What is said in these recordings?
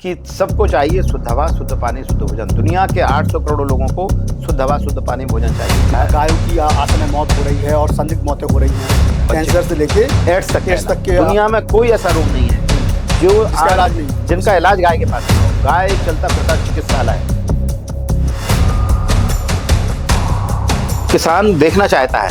कि सबको चाहिए शुद्ध हवा, शुद्ध पानी, शुद्ध भोजन। दुनिया के 800 करोड़ लोगों को शुद्ध हवा, शुद्ध पानी, भोजन चाहिए। गायों की आसन्न मौत हो रही है और संदिग्ध मौतें हो रही हैं, कैंसर से लेके एड्स तक के। दुनिया में कोई ऐसा रोग नहीं है जो इलाज नहीं, जिनका इलाज गाय के पास नहीं हो। गाय चलता फिरता चिकित्सालय है। किसान देखना चाहता है,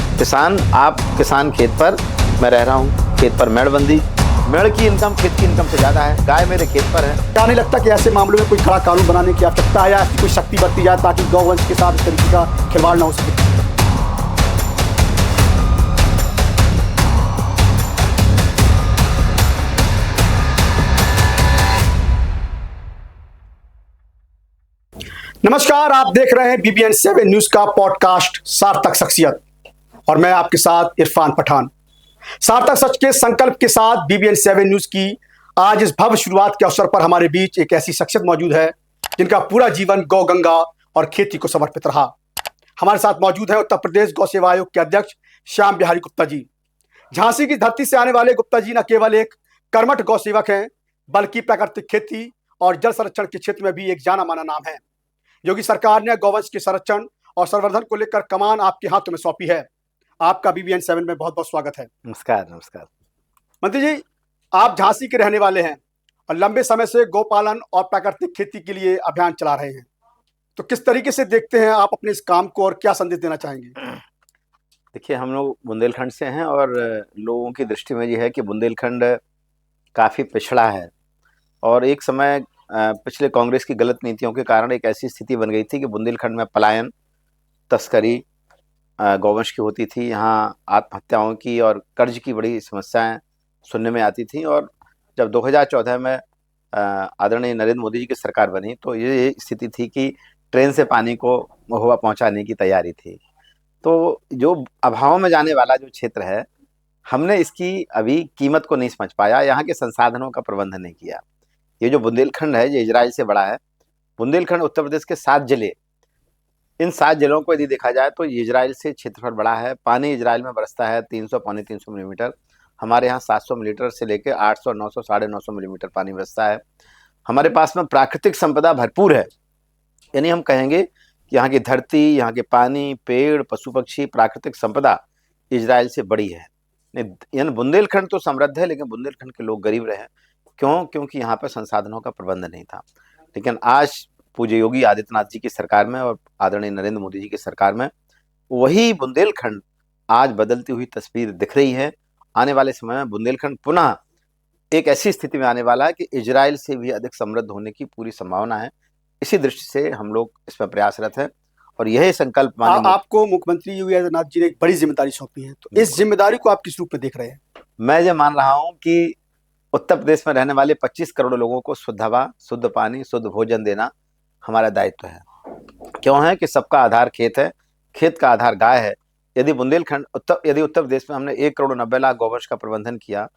किसान खेत पर, मैं रह रहा हूँ खेत पर, मेड़बंदी, मेड़ की इनकम खेत की इनकम से ज्यादा है। गाय मेरे खेत पर है। क्या नहीं लगता कि ऐसे मामलों में कोई कड़ा कानून बनाने की आवश्यकता है या कोई शक्ति बरती जाए ताकि गौवंश के साथ इस तरीके का खिलवाड़ न हो सके? नमस्कार, आप देख रहे हैं BBN 7 न्यूज का पॉडकास्ट सार्थक शख्सियत और मैं आपके साथ इरफान पठान। सार्थक सच के संकल्प के साथ BBN 7 न्यूज की आज इस भव्य शुरुआत के अवसर पर हमारे बीच एक ऐसी शख्सियत मौजूद है जिनका पूरा जीवन गौ, गंगा और खेती को समर्पित रहा। हमारे साथ मौजूद है उत्तर प्रदेश गौ सेवा आयोग के अध्यक्ष श्याम बिहारी गुप्ता जी। झांसी की धरती से आने वाले गुप्ता जी न केवल एक कर्मठ गौ सेवक हैं, बल्कि प्राकृतिक खेती और जल संरक्षण के क्षेत्र में भी एक जाना माना नाम है। योगी सरकार ने गौवंश के संरक्षण और संवर्धन को लेकर कमान आपके हाथों में सौंपी है। आपका BBN 7 में बहुत बहुत स्वागत है। नमस्कार। नमस्कार मंत्री जी, आप झांसी के रहने वाले हैं और लंबे समय से गौपालन और प्राकृतिक खेती के लिए अभियान चला रहे हैं, तो किस तरीके से देखते हैं आप अपने इस काम को और क्या संदेश देना चाहेंगे? देखिए, हम लोग बुंदेलखंड से हैं और लोगों की दृष्टि में ये है कि बुंदेलखंड काफ़ी पिछड़ा है और एक समय पिछले कांग्रेस की गलत नीतियों के कारण एक ऐसी स्थिति बन गई थी कि बुंदेलखंड में पलायन, तस्करी गौवंश की होती थी। यहाँ आत्महत्याओं की और कर्ज की बड़ी समस्याएं सुनने में आती थी और जब 2014 में आदरणीय नरेंद्र मोदी जी की सरकार बनी तो ये स्थिति थी कि ट्रेन से पानी को महुआ पहुंचाने की तैयारी थी। तो जो अभाव में जाने वाला जो क्षेत्र है, हमने इसकी अभी कीमत को नहीं समझ पाया, यहाँ के संसाधनों का प्रबंधन नहीं किया। ये जो बुंदेलखंड है ये इजराइल से बड़ा है। बुंदेलखंड उत्तर प्रदेश के 7 जिले, इन 7 जिलों को यदि देखा जाए तो इजराइल से क्षेत्रफल बड़ा है। पानी इजराइल में बरसता है 300 पौने 300 मिलीमीटर। हमारे यहाँ 700 मिलीमीटर से लेकर 800 900 950 मिलीमीटर पानी बरसता है। हमारे पास में प्राकृतिक संपदा भरपूर है, यानी हम कहेंगे कि यहाँ की धरती, यहाँ के पानी, पेड़, पशु पक्षी, प्राकृतिक संपदा इजराइल से बड़ी है। यानी बुंदेलखंड तो समृद्ध है, लेकिन बुंदेलखंड के लोग गरीब रहे। क्यों? क्योंकि यहाँ पर संसाधनों का प्रबंध नहीं था। लेकिन आज पूज्य योगी आदित्यनाथ जी की सरकार में और आदरणीय नरेंद्र मोदी जी की सरकार में वही बुंदेलखंड आज बदलती हुई तस्वीर दिख रही है। आने वाले समय में बुंदेलखंड पुनः एक ऐसी स्थिति में आने वाला है कि इजराइल से भी अधिक समृद्ध होने की पूरी संभावना है। इसी दृष्टि से हम लोग इसमें प्रयासरत हैं और यही संकल्प आपको मुख्यमंत्री योगी आदित्यनाथ जी ने एक बड़ी जिम्मेदारी सौंपी है, तो इस जिम्मेदारी को आप किस रूप में देख रहे हैं? मैं ये मान रहा हूँ कि उत्तर प्रदेश में रहने वाले 25 करोड़ लोगों को शुद्ध हवा, शुद्ध पानी, शुद्ध भोजन देना हमारा दायित्व है। क्यों है कि सबका आधार खेत है, खेत का आधार गाय है। यदि उत्तर प्रदेश में हमने 1 करोड़ 90 लाख गौवंश का प्रबंधन किया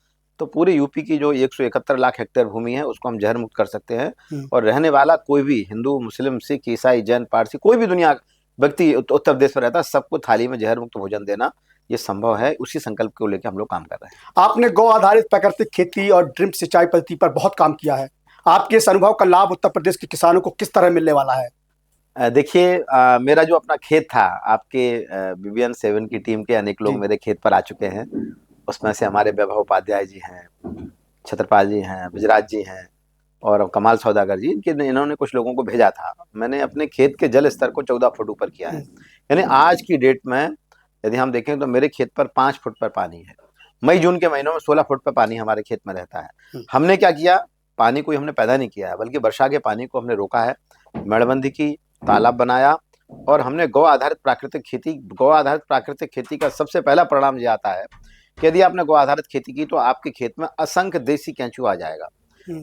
तो पूरे यूपी की जो 171 लाख हेक्टेयर भूमि है उसको हम जहर मुक्त कर सकते हैं और रहने वाला कोई भी हिंदू, मुस्लिम, सिख, ईसाई, जैन, पारसी, कोई भी दुनिया व्यक्ति उत्तर प्रदेश में रहता है, सबको थाली में जहर मुक्त भोजन देना ये संभव है। उसी संकल्प को लेकर हम लोग काम कर रहे हैं। आपने गौ आधारित प्राकृतिक खेती और ड्रिप सिंचाई पद्धति पर बहुत काम किया है। आपके इस अनुभव का लाभ उत्तर प्रदेश के किसानों को किस तरह मिलने वाला है? देखिए, मेरा जो अपना खेत था, आपके BBN 7 की टीम के अनेक लोग मेरे खेत पर आ चुके हैं। उसमें से हमारे वैभव उपाध्याय जी हैं, छत्रपाल जी हैं, विजराज जी हैं और कमाल सौदागर जी, इन्होंने कुछ लोगों को भेजा था। मैंने अपने खेत के जल स्तर को 14 फुट ऊपर किया है। यानी आज की डेट में यदि हम देखें तो मेरे खेत पर 5 फुट पर पानी है। मई जून के महीनों में 16 फुट पर पानी हमारे खेत में रहता है। हमने क्या किया? पानी को हमने पैदा नहीं किया है, बल्कि वर्षा के पानी को हमने रोका है, मेड़बंदी की, तालाब बनाया और हमने गौ आधारित प्राकृतिक खेती का सबसे पहला परिणाम ये आता है कि यदि आपने गौ आधारित खेती की तो आपके खेत में असंख्य देसी केंचुआ आ जाएगा।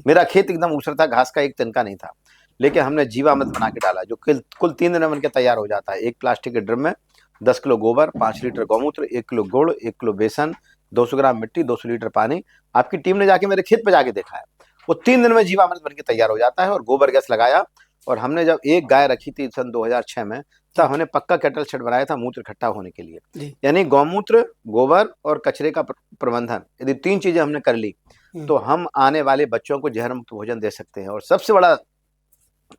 मेरा खेत एकदम ऊसर था, घास का एक तिनका नहीं था, लेकिन हमने जीवामृत बना के डाला जो कुल 3 दिन में बनकर तैयार हो जाता है। एक प्लास्टिक के ड्रम में 10 किलो गोबर, 5 लीटर गौमूत्र, 1 किलो गुड़, 1 किलो बेसन, 200 ग्राम मिट्टी, 200 लीटर पानी। आपकी टीम ने जाके मेरे खेत पे जाके देखा है, वो 3 दिन में जीवामृत बनके तैयार हो जाता है। और गोबर गैस लगाया और हमने जब एक गाय रखी थी सन 2006 में, तब हमने पक्का कैटल शेड बनाया था मूत्र इकट्ठा होने के लिए। यानी गौमूत्र, गोबर और कचरे का प्रबंधन, यदि 3 चीजें हमने कर ली तो हम आने वाले बच्चों को जहर मुक्त भोजन दे सकते हैं। और सबसे बड़ा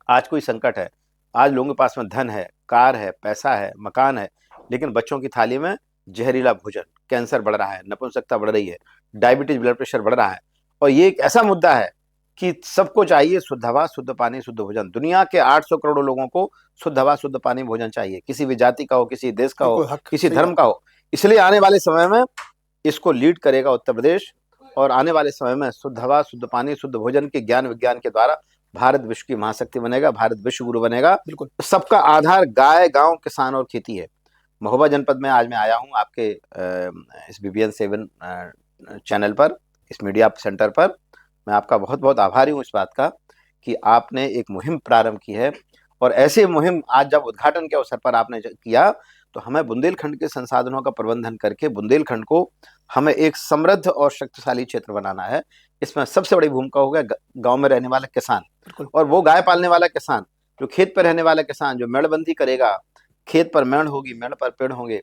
आज कोई संकट है, आज लोगों के पास में धन है, कार है, पैसा है, मकान है, लेकिन बच्चों की थाली में जहरीला भोजन, कैंसर बढ़ रहा है, नपुंसकता बढ़ रही है, डायबिटीज, ब्लड प्रेशर बढ़ रहा है। और ये एक ऐसा मुद्दा है कि सबको चाहिए शुद्ध हवा, शुद्ध पानी, शुद्ध भोजन। दुनिया के 800 करोड़ लोगों को शुद्ध हवा, शुद्ध पानी, भोजन चाहिए, किसी भी जाति का हो, किसी देश का हो, किसी धर्म का हो। इसलिए आने वाले समय में इसको लीड करेगा उत्तर प्रदेश, और आने वाले समय में शुद्ध हवा, शुद्ध पानी, शुद्ध भोजन के ज्ञान विज्ञान के द्वारा भारत विश्व की महाशक्ति बनेगा, भारत विश्व गुरु बनेगा। बिल्कुल। सबका आधार गाय, गांव, किसान और खेती है। महोबा जनपद में आज मैं आया हूं आपके इस BBN 7 चैनल पर, इस मीडिया सेंटर पर। मैं आपका बहुत बहुत आभारी हूं इस बात का कि आपने एक मुहिम प्रारंभ की है, और ऐसे मुहिम आज जब उद्घाटन के अवसर पर आपने किया, तो हमें बुंदेलखंड के संसाधनों का प्रबंधन करके बुंदेलखंड को हमें एक समृद्ध और शक्तिशाली क्षेत्र बनाना है। इसमें सबसे बड़ी भूमिका होगा गांव में रहने वाला किसान, और वो गाय पालने वाला किसान, जो खेत पर रहने वाला किसान, जो मेड़बंदी करेगा, खेत पर मेड़ होगी, मेड़ पर पेड़ होंगे,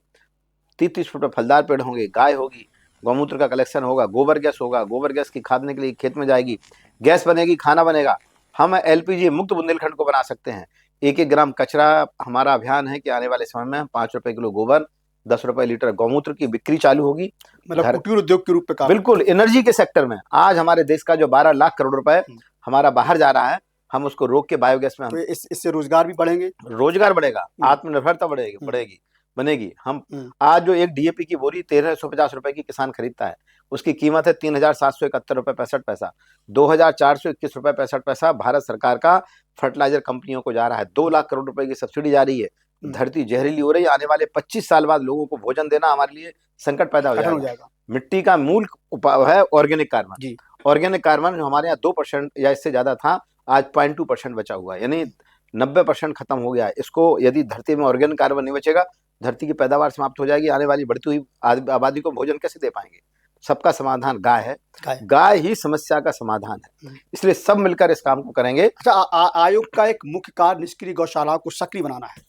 30-30 फुट पर फलदार पेड़ होंगे, गाय होगी, गौमूत्र का कलेक्शन होगा, गोबर गैस होगा, गोबर गैस की खादने के लिए खेत में जाएगी, गैस बनेगी, खाना बनेगा। हम LPG मुक्त बुंदेलखंड को बना सकते हैं। 1-1 ग्राम कचरा, हमारा अभियान है कि आने वाले समय में 5 रुपए किलो गोबर, 10 रुपए लीटर गौमूत्र की बिक्री चालू होगी। मतलब कुटीर उद्योग के रूप में काम। बिल्कुल। एनर्जी के सेक्टर में आज हमारे देश का जो 12 लाख करोड़ रुपए हमारा बाहर जा रहा है, हम उसको रोक के बायोगैस में, तो इससे रोजगार भी बढ़ेंगे, रोजगार बढ़ेगा, आत्मनिर्भरता बनेगी। हम आज जो एक DAP की बोरी 1350 रुपए की किसान खरीदता है, उसकी कीमत है 3771 रुपए 65 पैसा। 2421 रुपए 65 पैसा भारत सरकार का फर्टिलाइजर कंपनियों को जा रहा है। 2 लाख करोड़ रुपए की सब्सिडी जा रही है। धरती जहरीली हो रही है, आने वाले 25 साल बाद लोगों को भोजन देना हमारे लिए संकट पैदा हो जाएगा। मिट्टी का मूल उपाय है ऑर्गेनिक कार्बन। ऑर्गेनिक कार्बन जो हमारे यहाँ 2% या इससे ज्यादा था, आज 0.2% बचा हुआ है, यानी 90% खत्म हो गया है। इसको यदि धरती में ऑर्गेनिक कार्बन नहीं बचेगा, धरती की पैदावार समाप्त हो जाएगी। आने वाली बढ़ती हुई आबादी को भोजन कैसे दे पाएंगे? सबका समाधान गाय है, गाय ही समस्या का समाधान है, इसलिए सब मिलकर इस काम को करेंगे। अच्छा, आयोग का एक मुख्य कार्य निष्क्रिय गौशालाओं को सक्रिय बनाना है,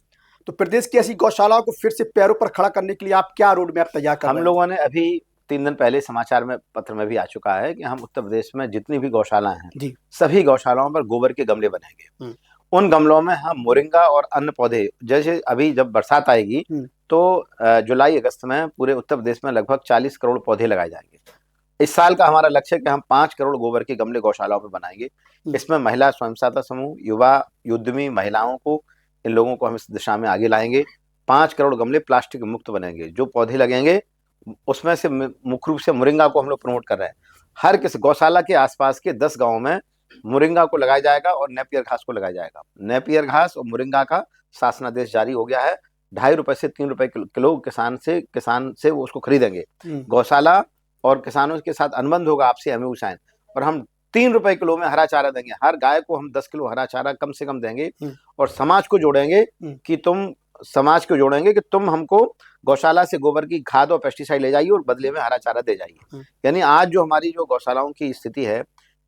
तो प्रदेश की ऐसी गौशालाओं को फिर से पैरों पर खड़ा करने के लिए आप क्या रोड मैप तैयार कर रहे हैं? हम लोगों ने अभी 3 दिन पहले समाचार में, पत्र में भी आ चुका है कि हम उत्तर प्रदेश में जितनी भी गौशालाएं हैं, सभी गौशालाओं पर गोबर के गमले बनाएंगे। उन गमलों में हम मोरिंगा और अन्य पौधे, जैसे अभी जब बरसात आएगी तो जुलाई अगस्त में पूरे उत्तर प्रदेश में लगभग 40 करोड़ पौधे लगाए जाएंगे। इस साल का हमारा लक्ष्य है कि हम 5 करोड़ गोबर के गमले गौशालाओं में बनाएंगे। इसमें महिला स्वयं सहायता समूह, युवा, उद्यमी महिलाओं को, इन लोगों को हम इस दिशा में आगे लाएंगे। 5 करोड़ गमले प्लास्टिक मुक्त बनेंगे। जो पौधे लगेंगे उसमें से मुख्य रूप से मोरिंगा को हम लोग प्रमोट कर रहे हैं। हर किस गौशाला के आसपास के 10 गाँव में मोरिंगा को लगाया जाएगा और नेपियर घास को लगाया जाएगा। नेपियर घास और मोरिंगा का शासनादेश जारी हो गया है। 2.5 रुपए से 3 रुपए किलो किसान से वो उसको खरीदेंगे। गौशाला और किसानों के साथ अनुबंध होगा, आपसे MOU साइन, और हम 3 रुपए किलो में हरा चारा देंगे। हर गाय को हम 10 किलो हरा चारा कम से कम देंगे, और समाज को जोड़ेंगे कि तुम हमको गौशाला से गोबर की खाद और पेस्टिसाइड ले जाइए और बदले में हरा चारा दे जाइए। यानी आज जो हमारी जो गौशालाओं की स्थिति है,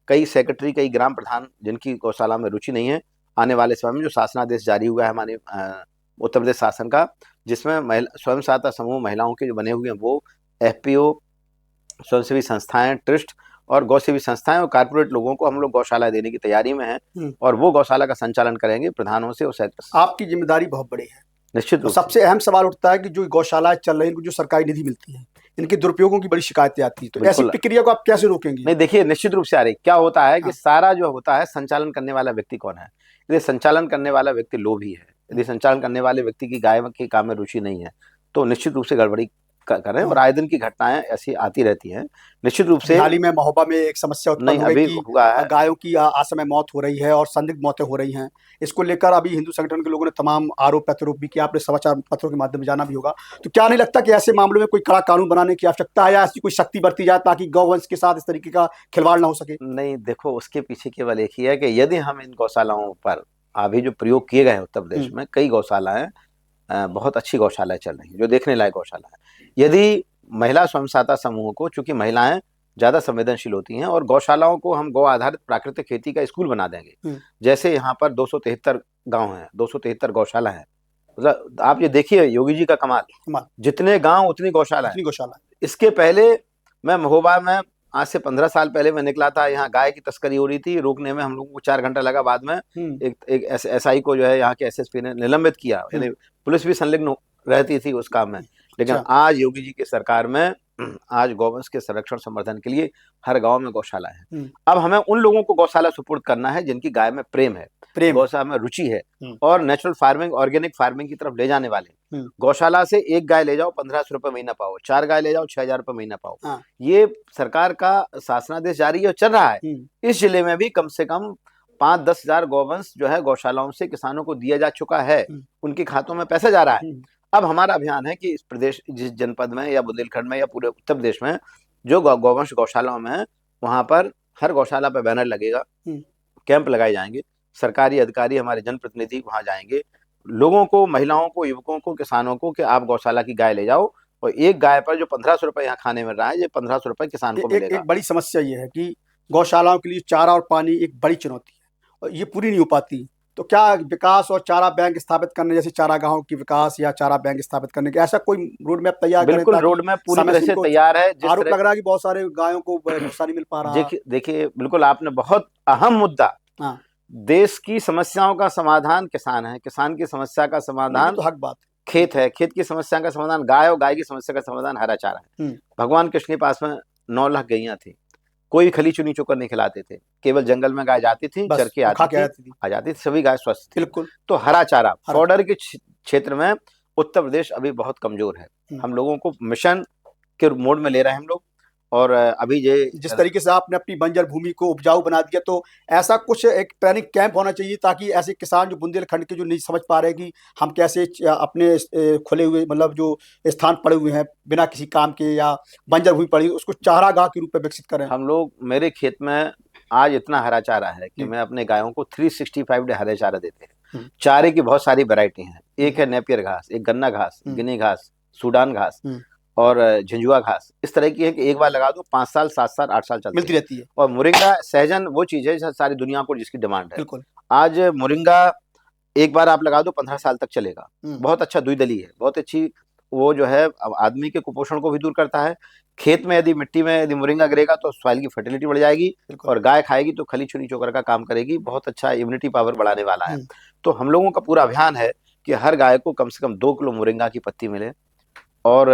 कई सेक्रेटरी, कई ग्राम प्रधान जिनकी गौशाला में रुचि नहीं है, आने वाले समय में जो शासनादेश जारी हुआ है हमारे उत्तर प्रदेश शासन का, जिसमें स्वयं सहायता समूह महिलाओं के जो बने हुए हैं, वो FPO, स्वयंसेवी संस्थाएं, ट्रस्ट और गौसेवी संस्थाएं और कारपोरेट लोगों को हम लोग गौशाला देने की तैयारी में हैं, और वो गौशाला का संचालन करेंगे प्रधानों से और सेक्रेटरी। आपकी जिम्मेदारी बहुत बड़ी है। निश्चित रूप सबसे अहम सवाल उठता है कि जो गौशालाएं चल रही हैं, इनको जो सरकारी निधि मिलती है, इनके दुरुपयोगों की बड़ी शिकायतें आती है, तो ऐसी प्रक्रिया को आप कैसे रोकेंगे? नहीं, देखिए, निश्चित रूप से आ रही। क्या होता है कि सारा जो होता है, संचालन करने वाला व्यक्ति कौन है? यदि संचालन करने वाला व्यक्ति लोभी है, यदि संचालन करने वाले व्यक्ति की गाय के काम में रुचि नहीं है, तो निश्चित रूप से गड़बड़ी कर रहे हैं, और आए दिन की घटनाएं ऐसी आती रहती हैं। निश्चित रूप से हाल ही में महोबा में एक समस्या उत्पन्न हो गई कि गायों की असमय मौत हो रही है और संदिग्ध मौतें हो रही हैं। इसको लेकर अभी हिंदू संगठन के लोगों ने तमाम आरोप प्रत्यारोप भी किया, आपने समाचार पत्रों के माध्यम से जाना भी होगा। तो क्या नहीं लगता कि ऐसे मामलों में कोई कड़ा कानून बनाने की आवश्यकता है, या ऐसी कोई शक्ति बरती जाए ताकि गौवंश के साथ इस तरीके का खिलवाड़ ना हो सके? नहीं, देखो, उसके पीछे केवल एक ही है कि यदि हम इन गौशालाओं पर अभी जो प्रयोग किए गए हैं उत्तर प्रदेश में, कई गौशालाएं बहुत अच्छी गौशालाएं चल रही हैं, जो देखने लायक गौशाला है। यदि महिला स्वयं सहायता समूह को, चूंकि महिलाएं ज्यादा संवेदनशील होती हैं, और गौशालाओं को हम गौ आधारित प्राकृतिक खेती का स्कूल बना देंगे। जैसे यहाँ पर 273 गांव हैं, 273 गौशाला है। मतलब आप ये देखिए योगी जी का कमाल, जितने गांव उतनी गौशाला है। गौशाला। इसके पहले मैं महोबा में आज से 15 साल पहले मैं निकला था, यहाँ गाय की तस्करी हो रही थी, रोकने में हम लोगों को 4 घंटा लगा। बाद में एक एसआई को जो है यहाँ के एसएसपी ने निलंबित किया, यानी पुलिस भी संलग्न रहती थी उस काम में। लेकिन आज योगी जी की सरकार में आज गौवंश के संरक्षण संवर्धन के लिए हर गांव में गौशाला है। अब हमें उन लोगों को गौशाला सुपुर्द करना है जिनकी गाय में प्रेम है, गौशाला में रुचि है और नेचुरल फार्मिंग, ऑर्गेनिक फार्मिंग की तरफ ले जाने वाले। गौशाला से एक गाय ले जाओ 1500 रुपए महीना पाओ, 4 गाय ले जाओ 6000 रुपए महीना पाओ। ये सरकार का शासनादेश जारी है और चल रहा है। इस जिले में भी कम से कम 5-10 हजार गौवंश जो है गौशालाओं से किसानों को दिया जा चुका है, उनके खातों में पैसा जा रहा है। अब हमारा अभियान है कि इस प्रदेश, जिस जनपद में या बुंदेलखंड में या पूरे उत्तर प्रदेश में जो गौवंश गौशालाओं में है, वहां पर हर गौशाला पर बैनर लगेगा, कैंप लगाए जाएंगे, सरकारी अधिकारी, हमारे जनप्रतिनिधि वहां जाएंगे, लोगों को, महिलाओं को, युवकों को, किसानों को कि आप गौशाला की गाय ले जाओ और एक गाय पर जो 1500 रुपए यहाँ खाने मिल रहा है, ये 1500 रुपए किसान को मिलेगा। एक बड़ी समस्या ये है कि गौशालाओं के लिए चारा और पानी एक बड़ी चुनौती है और ये पूरी नहीं हो पाती। तो क्या विकास और चारा बैंक स्थापित करने, जैसे चारागाहों की विकास या चारा बैंक स्थापित करने के, ऐसा कोई रोड मैप तैयार करें? बिल्कुल, रोड मैप पूरी तरह से तैयार है। आरोप लग रहा है कि बहुत सारे गायों को भूसा नहीं मिल पा रहा। देखिए, बिल्कुल आपने बहुत अहम मुद्दा, देश की समस्याओं का समाधान किसान है, किसान की समस्या का समाधान तो हक बात खेत है, खेत की समस्या का समाधान गाय और गाय की समस्या का समाधान हरा चारा है। भगवान कृष्ण के पास में 9 लाख गैया थी, कोई खली चुनी चोकर नहीं खिलाते थे, केवल जंगल में गाय जाती थी, चर के आ जाती थी, सभी गाय स्वस्थ थी। बिल्कुल। तो हरा चारा बॉर्डर के क्षेत्र में उत्तर प्रदेश अभी बहुत कमजोर है। हम लोगों को मिशन के मोड में ले रहे हैं हम लोग। और अभी ये जिस तरीके से आपने अपनी बंजर भूमि को उपजाऊ बना दिया, तो ऐसा कुछ एक ट्रेनिंग कैंप होना चाहिए ताकि ऐसे किसान जो बुंदेलखंड के जो नहीं समझ पा रहे कि हम कैसे अपने खुले हुए, मतलब जो स्थान पड़े हुए हैं बिना किसी काम के या बंजर भूमि पड़ी, उसको चारागाह के रूप में विकसित करें। हम लोग, मेरे खेत में आज इतना हरा चारा है कि मैं अपने गायों को 365 डे हरे चारा देते हैं। चारे की बहुत सारी वैरायटी हैं, एक है नेपियर घास, एक गन्ना घास, गिनी घास, सूडान घास और झंझुआ घास। इस तरह की है कि एक बार लगा दो 5 साल 7 साल 8 साल मिलती रहती है। और मोरिंगा सहजन वो चीज है सारी दुनिया को जिसकी डिमांड है। आज मोरिंगा एक बार आप लगा दो 15 साल तक चलेगा। बहुत अच्छा द्विदली है, बहुत अच्छी, वो जो है आदमी के कुपोषण को भी दूर करता है। खेत में यदि मिट्टी में यदि मोरिंगा गिरेगा तो सॉइल की फर्टिलिटी बढ़ जाएगी और गाय खाएगी तो खली चुनी चोकर का काम करेगी, बहुत अच्छा इम्यूनिटी पावर बढ़ाने वाला है। तो हम लोगों का पूरा अभियान है कि हर गाय को कम से कम 2 किलो मोरिंगा की पत्ती मिले और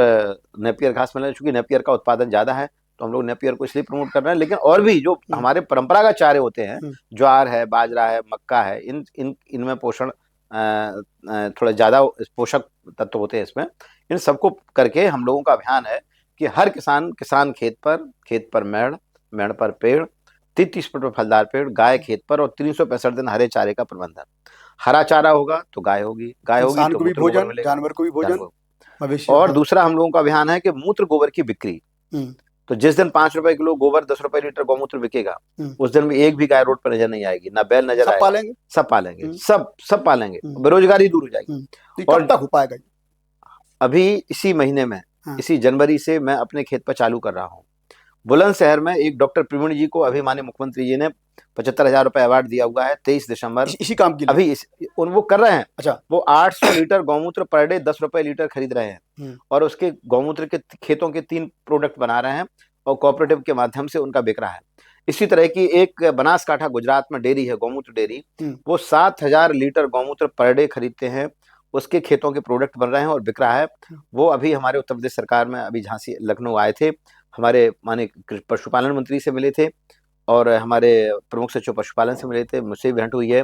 नेपियर घास मिले। चूंकि नेपियर का उत्पादन ज्यादा है तो हम लोग नेपियर को इसलिए प्रमोट कर रहे हैं। लेकिन और भी जो हमारे परंपरागत चारे होते हैं, ज्वार है, बाजरा है, मक्का है, इनमें पोषण थोड़ा ज्यादा पोषक तत्व होते हैं इसमें। इन सबको करके हम लोगों का अभियान है कि हर किसान खेत पर मेड़ पर पेड़, 30 फुट पर फलदार पेड़, गाय खेत पर और 365 दिन हरे चारे का प्रबंधन। हरा चारा होगा तो गाय होगी तो भी भोजन, जानवर को भी भोजन। और दूसरा हम लोगों का अभियान है कि मूत्र गोबर की बिक्री। तो जिस दिन 5 रुपए किलो गोबर, 10 रुपए लीटर गौमूत्र बिकेगा, उस दिन भी एक भी गाय रोड पर नजर नहीं आएगी, ना बैल नजर आएगा। सब पालेंगे, सब पालेंगे, बेरोजगारी दूर हो जाएगी। और कब तक हो पाएगा? अभी इसी महीने में, इसी जनवरी से मैं अपने खेत पर चालू कर रहा हूँ। बुलंदशहर में एक डॉक्टर प्रवीण जी को अभी माननीय मुख्यमंत्री जी ने 75,000 रुपए अवार्ड दिया हुआ है 23 दिसंबर। इसी काम की अभी वो कर रहे हैं। अच्छा। वो 800 लीटर गौमूत्र पर डे 10 रुपए लीटर खरीद रहे हैं और उसके गौमूत्र के खेतों के 3 प्रोडक्ट बना रहे हैं और कोऑपरेटिव के माध्यम से उनका बिक रहा है। इसी तरह की एक बनासकांठा गुजरात में डेयरी है, गौमूत्र डेयरी, वो 7,000 लीटर गौमूत्र पर डे खरीदते हैं, उसके खेतों के प्रोडक्ट बन रहे हैं और बिक रहा है। वो अभी हमारे उत्तर प्रदेश सरकार में अभी झांसी लखनऊ आए थे, हमारे माननीय पशुपालन मंत्री से मिले थे और हमारे प्रमुख सचिव पशुपालन से मिले थे, मुझसे भी भेंट हुई है।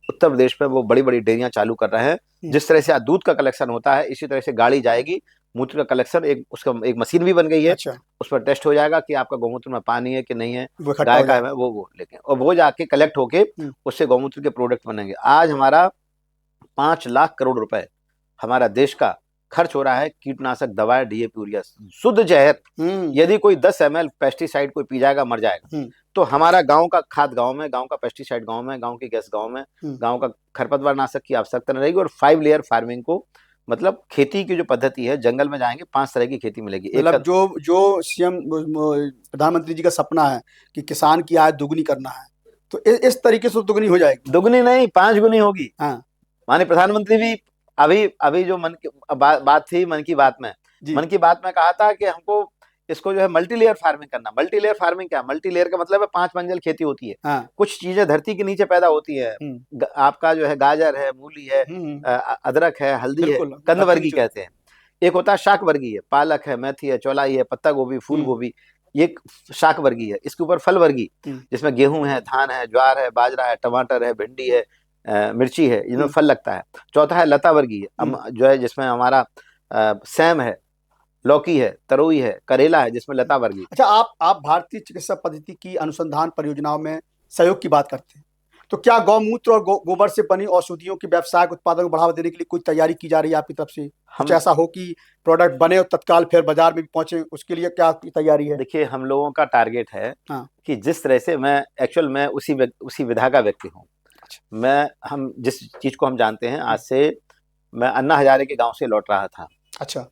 उत्तर प्रदेश में वो बड़ी बड़ी डेयरियां चालू कर रहे हैं। जिस तरह से दूध का कलेक्शन होता है इसी तरह से गाड़ी जाएगी, मूत्र का कलेक्शन, उसका एक मशीन भी बन गई है। अच्छा। उस पर टेस्ट हो जाएगा कि आपका गौमूत्र में पानी है कि नहीं है, गाय का है वो लेके, और वो जाके कलेक्ट होके उससे गौमूत्र के प्रोडक्ट बनेंगे। आज हमारा 5 लाख करोड़ रुपए हमारा देश का खर्च हो रहा है कीटनाशक दवाएं, डीएपी, यूरिया, शुद्ध जहर। यदि कोई 10 ml पेस्टिसाइड कोई पी जाएगा मर जाएगा। तो हमारा गांव का खाद गांव में, गांव का पेस्टिसाइड गांव में, गांव की गैस गांव में, गांव का खरपतवार नाशक की आवश्यकता नहीं रहेगी। और 5 लेयर फार्मिंग को, मतलब खेती की जो पद्धति है, जंगल में जाएंगे 5 तरह की खेती मिलेगी। मतलब जो सीएम प्रधानमंत्री जी का सपना है कि किसान की आय दुगनी करना है, तो इस तरीके से दुगनी हो जाएगी। दुगनी नहीं, 5 गुनी होगी। माननीय प्रधानमंत्री भी अभी जो मन की बात थी, मन की बात में कहा था कि हमको इसको जो है मल्टी लेयर फार्मिंग करना। मल्टी लेयर फार्मिंग क्या, मल्टी लेयर का मतलब है 5 मंजिल खेती होती है। हाँ। कुछ चीजें धरती के नीचे पैदा होती है, आपका जो है गाजर है, मूली है, अदरक है, हल्दी है, बिल्कुल कंदवर्गी कहते हैं। एक होता है शाक वर्गीय, पालक है, मेथी है, चौलाई है, पत्ता गोभी, फूल गोभी, ये शाक वर्गीय है। इसके ऊपर फल वर्गीय, जिसमें गेहूं है, धान है, ज्वार है, बाजरा है, टमाटर है, भिंडी है, मिर्ची है, जिनमें फल लगता है। चौथा है लता वर्गीय, जो है जिसमें हमारा सेम है, लौकी है, तरोई है, करेला है, जिसमें लता वर्गीय। अच्छा, आप भारतीय चिकित्सा पद्धति की अनुसंधान परियोजनाओं में सहयोग की बात करते हैं, तो क्या गौमूत्र और गोबर से बनी औषधियों के व्यावसायिक उत्पादन को बढ़ावा देने के लिए कोई तैयारी की जा रही है आपकी तरफ से? कुछ ऐसा हो कि प्रोडक्ट बने और तत्काल फिर बाजार में भी पहुंचे, उसके लिए क्या तैयारी है? देखिए, हम लोगों का टारगेट है कि जिस तरह से मैं उसी विधा का व्यक्ति हूँ। हम जिस चीज को हम जानते हैं, आज से मैं अन्ना हजारे के गांव से लौट रहा था। अच्छा।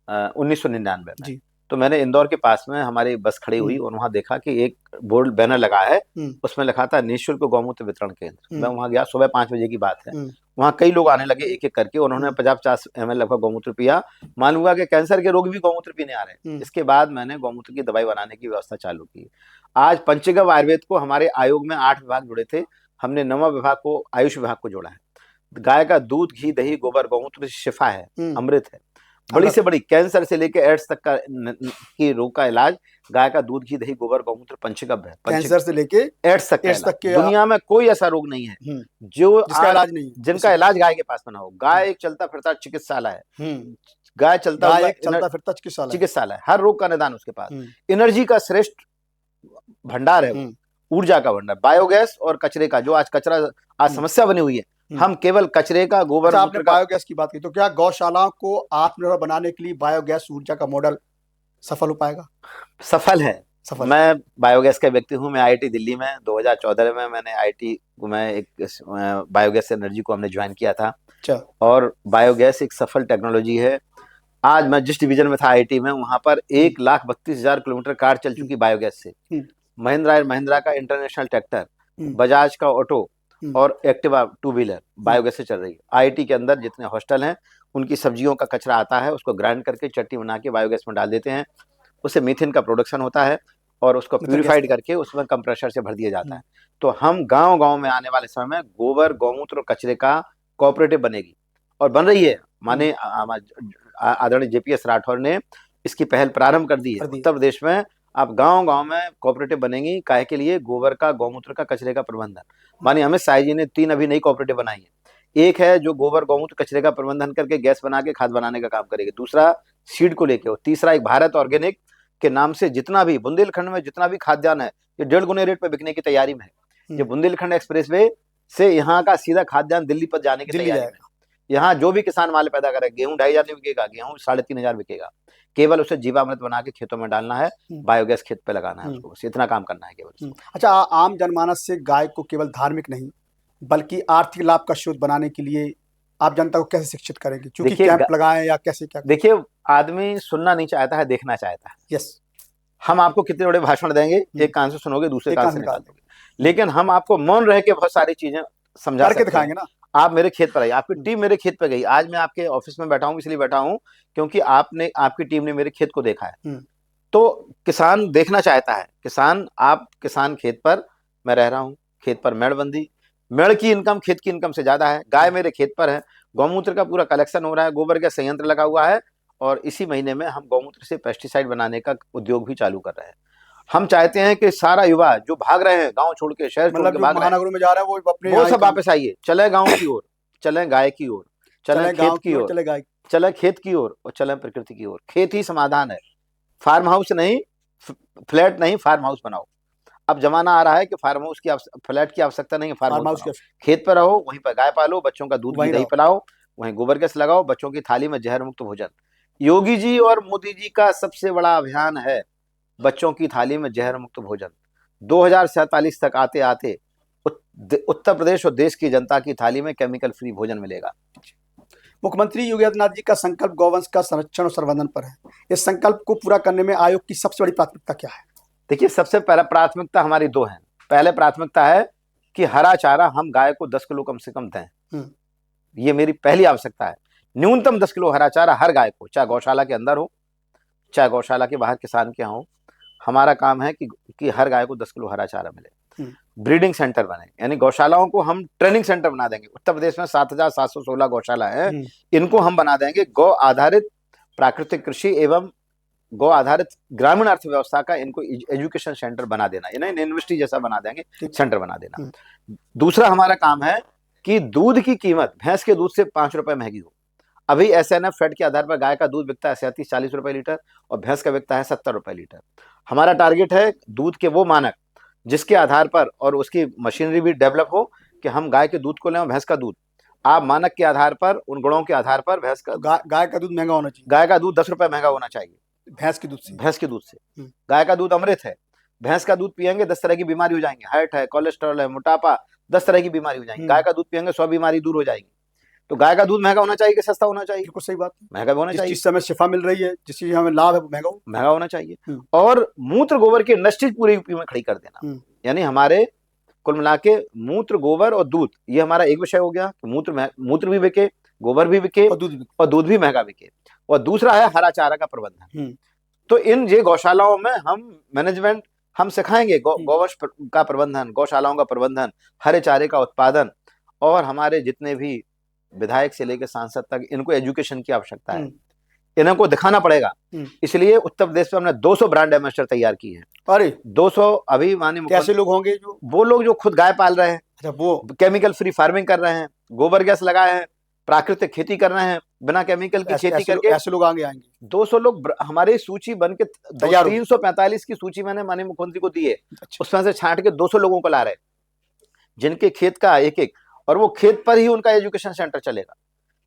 1999 में। तो मैंने इंदौर के पास में हमारी बस खड़ी हुई और वहां देखा कि एक बोर्ड बैनर लगा है, उसमें लिखा था निःशुल्क गौमूत्र वितरण केंद्र। मैं वहां गया, सुबह 5 बजे की बात है। वहां कई लोग आने लगे एक एक करके, उन्होंने 50-50 ml लगभग गौमूत्र पिया। मालूम हुआ कि कैंसर के रोग भी गौमूत्र पीने आ रहे हैं। इसके बाद मैंने गौमूत्र की दवाई बनाने की व्यवस्था चालू की। आज पंचगव्य आयुर्वेद को हमारे आयोग में 8 विभाग जुड़े थे, हमने 9वां विभाग को, आयुष विभाग को जोड़ा है। गाय का दूध, घी, दही, गोबर, गौमूत्र शिफा है, अमृत है। बड़ी से बड़ी कैंसर से लेकर एड्स तक का की रोग का इलाज गाय का दूध, घी, दही, गोबर, गौमूत्र पंचगव्य है। कैंसर से लेके एड्स तक के दुनिया में कोई ऐसा रोग नहीं है जिसका इलाज नहीं, जिनका इलाज गाय के पास में ना हो। गाय एक चलता फिरता चिकित्सालय है, गाय चलता फिरता चिकित्सालय, हर रोग का निदान उसके पास। एनर्जी का श्रेष्ठ भंडार है, ऊर्जा का भंडार। बायोगैस और कचरे का, जो आज कचरा आज समस्या बनी हुई है, हम केवल कचरे का, गोबर, आपने बायोगैस की बात की, तो क्या गौशालाओं को आत्मनिर्भर बनाने के लिए बायोगैस ऊर्जा का मॉडल सफल हो पाएगा? सफल है। मैं बायोगैस का व्यक्ति हूं। मैं आईआईटी दिल्ली में 2014 में मैंने आईआईटी में एक बायोगैस एनर्जी को हमने ज्वाइन किया था। और बायोगैस एक सफल टेक्नोलॉजी है। आज मैं जिस डिवीजन में था आईआईटी में, वहां पर 1,32,000 किलोमीटर कार चल चुकी बायोगैस से। महिंद्रा का इंटरनेशनल ट्रैक्टर, बजाज का ऑटो और एक्टिवा 2 व्हीलर बायोगैस से चल रही है। आईआईटी के अंदर जितने हॉस्टल हैं, उनकी सब्जियों का कचरा आता है, उसको ग्राइंड करके चटनी बना के बायोगैस में डाल देते हैं। उससे मीथेन का प्रोडक्शन होता है और उसको प्यूरिफाइड करके उसमें कंप्रेसर से भर दिया जाता है। तो हम गांव-गांव में आने वाले समय में गोबर, गौमूत्र और कचरे का कोऑपरेटिव बनेगी और बन रही है। माने आदरणीय जेपीएस राठौर ने इसकी पहल प्रारंभ कर दी है। उत्तर प्रदेश में अब गांव-गांव में कोऑपरेटिव बनेगी। काहे के लिए? गोबर का, गौमूत्र का, कचरे का प्रबंधन। माननीय अमित शाह जी ने 3 अभी नई कोऑपरेटिव बनाई है। एक है जो गोबर, गौमूत्र, कचरे का प्रबंधन करके गैस बना के खाद बनाने का काम करेगी। दूसरा सीड को लेके, और तीसरा एक भारत ऑर्गेनिक के नाम से जितना भी बुंदेलखंड में जितना भी खाद्यान्न है, ये 1.5 गुने रेट पे बिकने की तैयारी में है। ये बुंदेलखंड एक्सप्रेसवे से यहाँ का सीधा खाद्यान्न दिल्ली पर जाने की तैयारी में। यहाँ जो भी किसान माल पैदा करे, गेहूं 2,500 में बिकेगा, गेहूं 3,500 बिकेगा। केवल उसे जीवामृत बना के खेतों में डालना है, बायोगैस खेत पे लगाना है उसको, बस इतना काम करना है केवल। अच्छा, आम जनमानस से गाय को केवल धार्मिक नहीं बल्कि आर्थिक लाभ का स्रोत बनाने के लिए आप जनता को कैसे शिक्षित करेंगे? क्योंकि कैंप लगाएं या कैसे, क्या? देखिए, आदमी सुनना नहीं चाहता है, देखना चाहता है। यस। हम आपको कितने बड़े भाषण देंगे, एक कान से सुनोगे, दूसरे कान से निकाल दोगे, लेकिन हम आपको मौन रह के बहुत सारी चीजें समझा करके दिखाएंगे ना। आप मेरे खेत पर आई, आपकी टीम मेरे खेत पर गई। आज मैं आपके ऑफिस में बैठा हूं, इसलिए बैठा हूं क्योंकि आपकी टीम ने मेरे खेत को देखा है। तो किसान देखना चाहता है। किसान खेत पर, मैं रह रहा हूं, खेत पर मेड़बंदी, मेड़ की इनकम खेत की इनकम से ज्यादा है। गाय मेरे खेत पर है, गौमूत्र का पूरा कलेक्शन हो रहा है, गोबर का संयंत्र लगा हुआ है, और इसी महीने में हम गौमूत्र से पेस्टिसाइड बनाने का उद्योग भी चालू कर रहे हैं। हम चाहते हैं कि सारा युवा जो भाग रहे हैं, गांव छोड़ के, शहर छोड़ के भाग रहे हैं, महानगरों में जा रहे हैं, वो सब वापस आइए, चले गांव की ओर, चले गाय की ओर, चले खेत की ओर, चले खेत की ओर, और चले प्रकृति की ओर। खेत ही समाधान है। फार्म हाउस नहीं, फ्लैट नहीं, फार्म हाउस बनाओ। अब जमाना आ रहा है कि फार्म हाउस की, फ्लैट की आवश्यकता नहीं है, फार्म हाउस। खेत पर रहो, वहीं पर गाय पालो, बच्चों का दूध दही पिलाओ, वहीं गोबर गैस लगाओ, बच्चों की थाली में जहर मुक्त भोजन। योगी जी और मोदी जी का सबसे बड़ा अभियान है बच्चों की थाली में जहर मुक्त भोजन। 2047 तक आते आते उत्तर प्रदेश और देश की जनता की थाली में केमिकल फ्री भोजन मिलेगा। मुख्यमंत्री योगी आदित्यनाथ जी का संकल्प गौवंश का संरक्षण और संवर्धन पर है। इस संकल्प को पूरा करने में आयोग की सबसे बड़ी प्राथमिकता क्या है? देखिए, सबसे पहला प्राथमिकता हमारी 2 है। पहले प्राथमिकता है कि हरा चारा हम गाय को 10 किलो कम से कम दें। ये मेरी पहली आवश्यकता है। न्यूनतम 10 किलो हरा चारा हर गाय को, चाहे गौशाला के अंदर हो, चाहे गौशाला के बाहर किसान के यहाँ हो, हमारा काम है कि हर गाय को 10 किलो हरा चारा मिले। ब्रीडिंग सेंटर बने, यानी गौशालाओं को हम ट्रेनिंग सेंटर बना देंगे। उत्तर प्रदेश में 7,716 गौशाला है, इनको हम बना देंगे गौ आधारित प्राकृतिक कृषि एवं गौ आधारित ग्रामीण अर्थव्यवस्था का इनको एजुकेशन सेंटर बना देना, इन्हें यूनिवर्सिटी जैसा बना देंगे, सेंटर बना देना। दूसरा हमारा काम है कि दूध की कीमत भैंस के दूध से 5 रुपए महंगी हो। अभी SNF फेड के आधार पर गाय का दूध बिकता है 37-40 रुपए लीटर और भैंस का बिकता है 70 रुपए लीटर। हमारा टारगेट है दूध के वो मानक जिसके आधार पर और उसकी मशीनरी भी डेवलप हो कि हम गाय के दूध को लें और भैंस का दूध आप मानक के आधार पर, उन गुणों के आधार पर भैंस का गाय का दूध महंगा होना चाहिए। गाय का दूध 10 रुपए महंगा होना चाहिए भैंस के दूध से। भैंस के दूध से। गाय का दूध अमृत है, भैंस का दूध पियेंगे 10 तरह की बीमारी हो जाएंगे, हार्ट है, कोलेस्ट्रॉल है, मोटापा, 10 तरह की बीमारी हो जाएंगी। गाय का दूध पियेंगे 100 बीमारी दूर हो जाएगी। तो गाय का दूध महंगा होना चाहिए कि सस्ता होना चाहिए? बिल्कुल सही बात, महंगा होना चाहिए। जिस समय शिफा मिल रही है, जिस चीज हमें लाभ है, महंगा होना चाहिए। और मूत्र गोबर की इंडस्ट्री पूरे यूपी में खड़ी कर देना, यानी हमारे कुल मिला के मूत्र गोबर और दूध, ये हमारा एक विषय हो गया कि मूत्र भी बिके, गोबर भी बिके और दूध भी महंगा बिके। और दूसरा है हरा चारा का प्रबंधन। तो इन ये गौशालाओं में हम मैनेजमेंट हम सिखाएंगे, गौवंश का प्रबंधन, गौशालाओं का प्रबंधन, हरे चारे का उत्पादन, और हमारे जितने भी विधायक से लेकर सांसद तक इनको एजुकेशन की आवश्यकता है, इनको दिखाना पड़ेगा। इसलिए उत्तर प्रदेश में हमने 200 ब्रांड एम्बेसडर तैयार किए हैं। अरे 200 अभी माननीय कैसे लोग होंगे? वो लोग जो खुद गाय पाल रहे हैं, अच्छा, वो केमिकल फ्री फार्मिंग कर रहे हैं, गोबर गैस लगाए हैं, प्राकृतिक खेती कर रहे हैं, बिना केमिकल की खेती करके ऐसे लोग आगे आएंगे। 200 लोग हमारी सूची बन के 345 की सूची मैंने माननीय मुख्यमंत्री को दी है। उसमें से छांट के 200 लोगों को ला रहे, जिनके खेत का एक और वो खेत पर ही उनका एजुकेशन सेंटर चलेगा।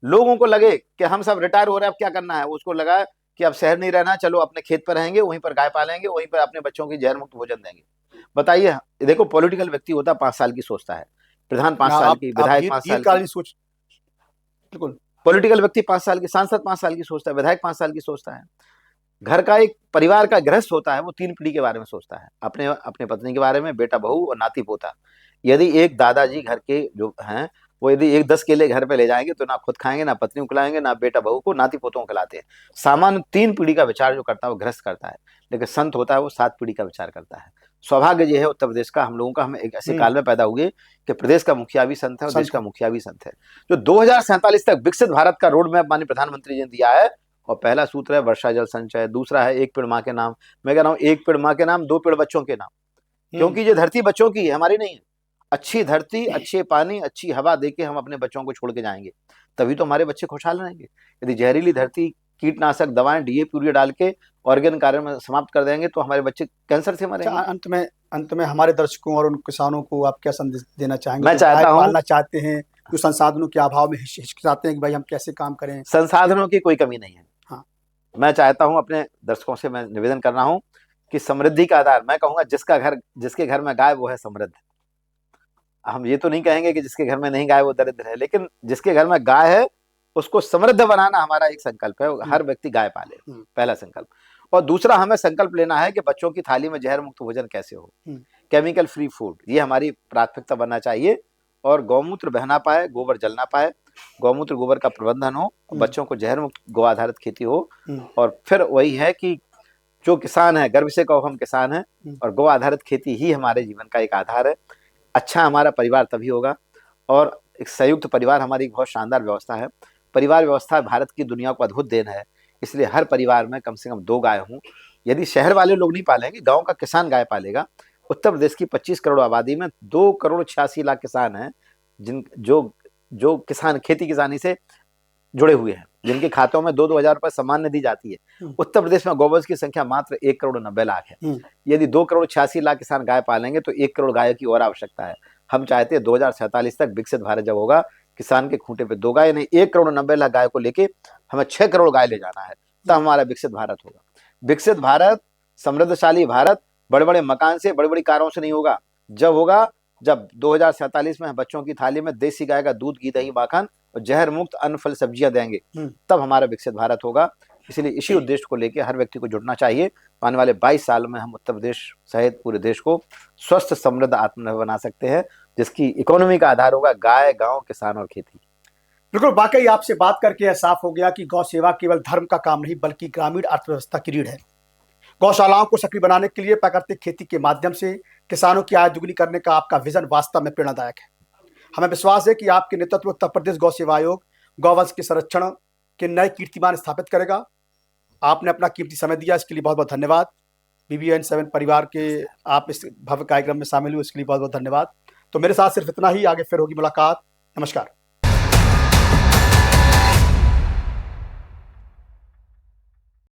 लोगों को लगे कि हम सब रिटायर हो रहे हैं, अब क्या करना है, उसको लगा कि अब शहर नहीं रहना, चलो अपने खेत पर रहेंगे, वहीं पर गाय पालेंगे, वहीं पर अपने बच्चों की जहर मुक्त भोजन देंगे। बताइए, देखो पॉलिटिकल व्यक्ति होता है 5 साल की सोचता है, प्रधान 5 साल की, विधायक 5 साल की सोच, बिल्कुल पॉलिटिकल व्यक्ति 5 साल की, सांसद 5 साल की सोचता है, विधायक 5 साल की सोचता है। घर का एक परिवार का गृहस्थ होता है, वो 3 पीढ़ी के बारे में सोचता है, अपने पत्नी के बारे में, बेटा बहू और नाती पोता। यदि एक दादाजी घर के जो हैं वो यदि 10 केले घर पे ले जाएंगे तो ना खुद खाएंगे, ना पत्नी को खिलाएंगे, ना बेटा बहू को, नाती पोतों को खिलाते हैं। सामान्य 3 पीढ़ी का विचार जो करता है वो गृहस्थ करता है, लेकिन संत होता है वो 7 पीढ़ी का विचार करता है। सौभाग्य ये है उत्तर प्रदेश का, हम लोगों का, हम एक ऐसे काल में पैदा हुए कि प्रदेश का मुखिया भी संत है और देश का मुखिया भी संत है। जो 2047 तक विकसित भारत का रोड मैप माननीय प्रधानमंत्री जी ने दिया है, और पहला सूत्र है वर्षा जल संचय, दूसरा है एक पेड़ माँ के नाम। मैं कह रहा हूँ एक पेड़ माँ के नाम, 2 पेड़ बच्चों के नाम, क्योंकि ये धरती बच्चों की है, हमारी नहीं है। अच्छी धरती, अच्छे पानी, अच्छी हवा देके हम अपने बच्चों को छोड़ के जाएंगे, तभी तो हमारे बच्चे खुशहाल रहेंगे। यदि जहरीली धरती, कीटनाशक दवाएं, DAP यूरिया डाल के ऑर्गेन कार्य में समाप्त कर देंगे तो हमारे बच्चे कैंसर से मरेंगे। अंत में हमारे दर्शकों और उन किसानों को आप क्या संदेश देना चाहेंगे? मैं चाहता हूँ, पालना चाहते हैं, जो संसाधनों के अभाव में हिचकिचाते हैं कि भाई हम कैसे काम करें। संसाधनों की कोई कमी नहीं है। हाँ, मैं चाहता हूँ, अपने दर्शकों से मैं निवेदन कर रहा हूँ कि समृद्धि का आधार, मैं कहूँगा जिसके घर में गाय वो है समृद्ध। हम ये तो नहीं कहेंगे कि जिसके घर में नहीं गाय वो दरिद्र है, लेकिन जिसके घर में गाय है उसको समृद्ध बनाना हमारा एक संकल्प है। हर व्यक्ति गाय पाले, पहला संकल्प। और दूसरा हमें संकल्प लेना है कि बच्चों की थाली में जहर मुक्त भोजन कैसे हो, केमिकल फ्री फूड, ये हमारी प्राथमिकता बनना चाहिए। और गौमूत्र बह ना पाए, गोबर जल ना पाए, गौमूत्र गोबर का प्रबंधन हो, बच्चों को जहर मुक्त गौ आधारित खेती हो। और फिर वही है कि जो किसान है, गर्व से कहो हम किसान हैं, और गौ आधारित खेती ही हमारे जीवन का एक आधार है। अच्छा हमारा परिवार तभी होगा, और एक संयुक्त परिवार हमारी एक बहुत शानदार व्यवस्था है। परिवार व्यवस्था भारत की दुनिया को अद्भुत देन है, इसलिए हर परिवार में कम से कम 2 गाय हों। यदि शहर वाले लोग नहीं पालेंगे, गांव का किसान गाय पालेगा। उत्तर प्रदेश की 25 करोड़ आबादी में 2 करोड़ 86 लाख किसान हैं, जो किसान खेती किसानी से जुड़े हुए हैं, जिनके खातों में 2-2 हजार रुपए सम्मान निधि जाती है। उत्तर प्रदेश में गौवंश की संख्या मात्र 1 करोड़ 90 लाख है। यदि 2 करोड़ 86 लाख किसान गाय पालेंगे तो 1 करोड़ गाय की और आवश्यकता है। हम चाहते हैं 2047 तक विकसित भारत जब होगा, किसान के खूंटे पे 2 गाय नहीं, 1 करोड़ 90 लाख गाय को लेके हमें 6 करोड़ गाय ले जाना है, तब हमारा विकसित भारत होगा। विकसित भारत, समृद्धशाली भारत बड़े बड़े मकान से, बड़ी बड़ी कारों से नहीं होगा। जब होगा जब 2047 में बच्चों की थाली में देसी गाय का दूध, घी, दही, माखन और जहर मुक्त अन्न, फल, सब्जियां देंगे, तब हमारा विकसित भारत होगा। इसलिए इसी उद्देश्य को लेकर हर व्यक्ति को जुड़ना चाहिए। आने वाले 22 साल में हम उत्तर प्रदेश सहित पूरे देश को स्वस्थ, समृद्ध, आत्मनिर्भर बना सकते हैं, जिसकी इकोनॉमी का आधार होगा गाय, गांव, किसान और खेती। बिल्कुल, वाकई आपसे बात करके यह साफ हो गया कि गौ सेवा केवल धर्म का काम नहीं बल्कि ग्रामीण अर्थव्यवस्था की रीढ़ है। गौशालाओं को सक्रिय बनाने के लिए प्राकृतिक खेती के माध्यम से किसानों की आय दुगनी करने का आपका विजन वास्तव में प्रेरणादायक है। हमें विश्वास है कि आपके नेतृत्व में उत्तर प्रदेश गौ सेवा आयोग गौवंश के संरक्षण के नए कीर्तिमान स्थापित करेगा। आपने अपना कीमती समय दिया, इसके लिए बहुत बहुत धन्यवाद। BBN7 परिवार के आप इस भव्य कार्यक्रम में शामिल हुए, इसके लिए बहुत बहुत धन्यवाद। तो मेरे साथ सिर्फ इतना ही, आगे फिर होगी मुलाकात। नमस्कार।